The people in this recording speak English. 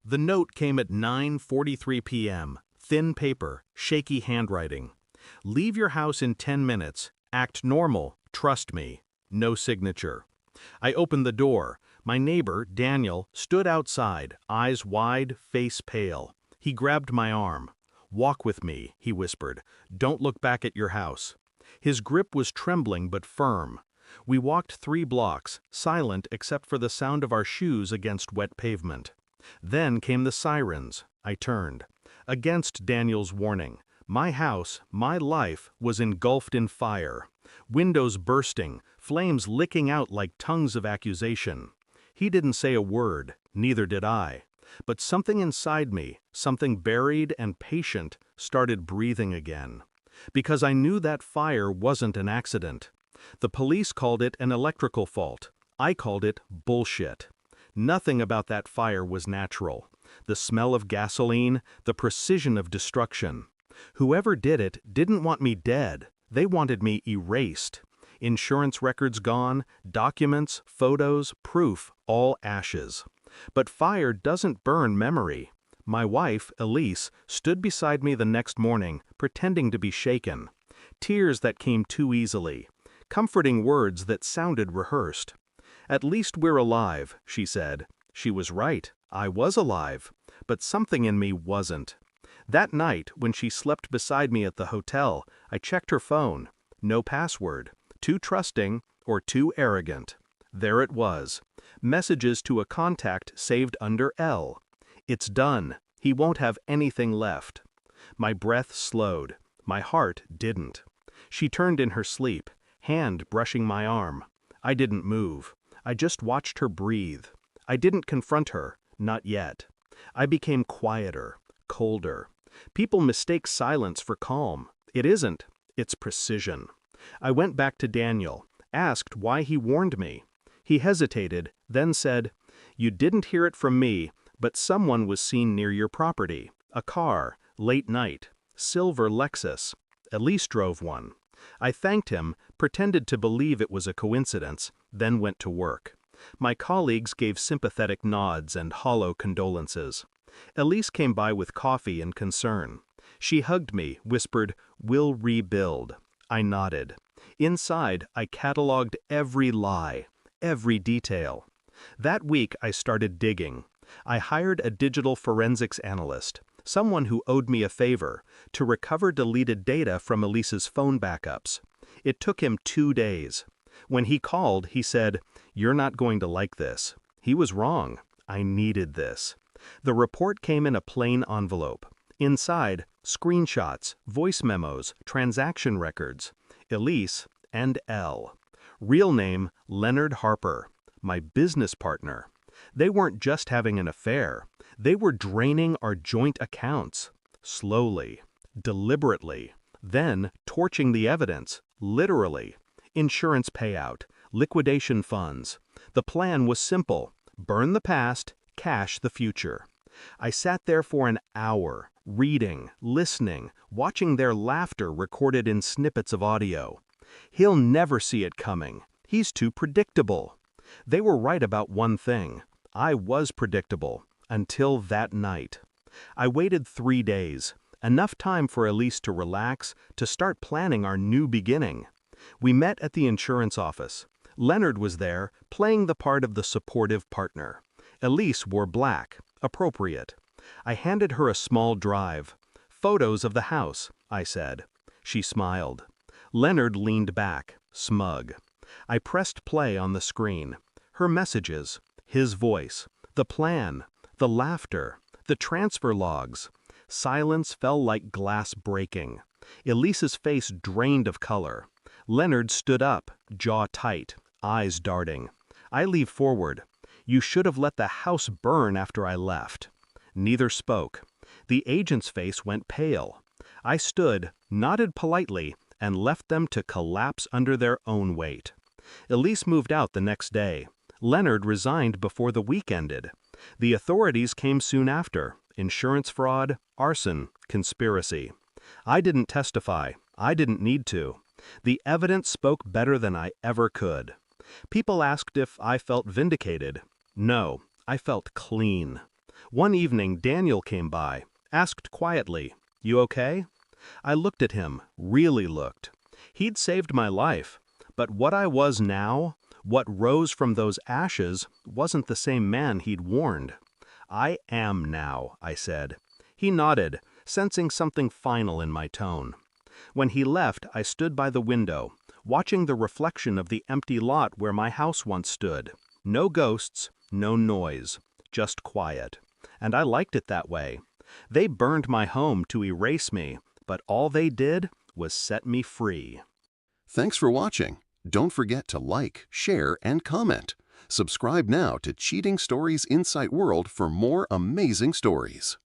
The note came at 9:43 p.m., thin paper, shaky handwriting. Leave your house in 10 minutes, act normal, trust me. No signature. I opened the door. My neighbor, Daniel, stood outside, eyes wide, face pale. He grabbed my arm. "Walk with me," he whispered. "Don't look back at your house." His grip was trembling but firm. We walked 3 blocks, silent except for the sound of our shoes against wet pavement. Then came the sirens. I turned. Against Daniel's warning, my house, my life, was engulfed in fire. Windows bursting, flames licking out like tongues of accusation. He didn't say a word, neither did I. But something inside me, something buried and patient, started breathing again. Because I knew that fire wasn't an accident. The police called it an electrical fault. I called it bullshit. Nothing about that fire was natural. The smell of gasoline, the precision of destruction. Whoever did it didn't want me dead. They wanted me erased. Insurance records gone, documents, photos, proof, all ashes. But fire doesn't burn memory. My wife, Elise, stood beside me the next morning, pretending to be shaken. Tears that came too easily. Comforting words that sounded rehearsed. "At least we're alive," she said. She was right. I was alive. But something in me wasn't. That night, when she slept beside me at the hotel, I checked her phone. No password. Too trusting or too arrogant. There it was. Messages to a contact saved under L. It's done. He won't have anything left. My breath slowed. My heart didn't. She turned in her sleep, hand brushing my arm. I didn't move. I just watched her breathe. I didn't confront her, not yet. I became quieter, colder. People mistake silence for calm. It isn't. It's precision. I went back to Daniel, asked why he warned me. He hesitated, then said, "You didn't hear it from me, but someone was seen near your property. A car, late night, silver Lexus. Elise drove one." I thanked him, pretended to believe it was a coincidence, then went to work. My colleagues gave sympathetic nods and hollow condolences. Elise came by with coffee and concern. She hugged me, whispered, "We'll rebuild." I nodded. Inside, I cataloged every lie, every detail. That week, I started digging. I hired a digital forensics analyst, someone who owed me a favor, to recover deleted data from Elise's phone backups. It took him 2 days. When he called, he said, "You're not going to like this." He was wrong. I needed this. The report came in a plain envelope. Inside, screenshots, voice memos, transaction records. Elise and L. Real name, Leonard Harper. My business partner. They weren't just having an affair. They were draining our joint accounts. Slowly, deliberately. Then torching the evidence, literally. Insurance payout, liquidation funds. The plan was simple. Burn the past, cash the future. I sat there for an hour, reading, listening, watching their laughter recorded in snippets of audio. He'll never see it coming. He's too predictable. They were right about one thing. I was predictable, until that night. I waited 3 days, enough time for Elise to relax, to start planning our new beginning. We met at the insurance office. Leonard was there, playing the part of the supportive partner. Elise wore black, appropriate. I handed her a small drive. "Photos of the house," I said. She smiled. Leonard leaned back, smug. I pressed play on the screen. Her messages, his voice, the plan, the laughter, the transfer logs. Silence fell like glass breaking. Elise's face drained of color. Leonard stood up, jaw tight, eyes darting. I leaned forward. "You should have let the house burn after I left." Neither spoke. The agent's face went pale. I stood, nodded politely, and left them to collapse under their own weight. Elise moved out the next day. Leonard resigned before the week ended. The authorities came soon after. Insurance fraud, arson, conspiracy. I didn't testify. I didn't need to. The evidence spoke better than I ever could. People asked if I felt vindicated. No, I felt clean. One evening, Daniel came by, asked quietly, "You okay?" I looked at him, really looked. He'd saved my life, but what I was now, what rose from those ashes, wasn't the same man he'd warned. "I am now," I said. He nodded, sensing something final in my tone. When he left, I stood by the window, watching the reflection of the empty lot where my house once stood. No ghosts, no noise, just quiet. And I liked it that way. They burned my home to erase me, but all they did was set me free. Thanks for watching. Don't forget to like, share, and comment. Subscribe now to Cheating Stories Insight World for more amazing stories.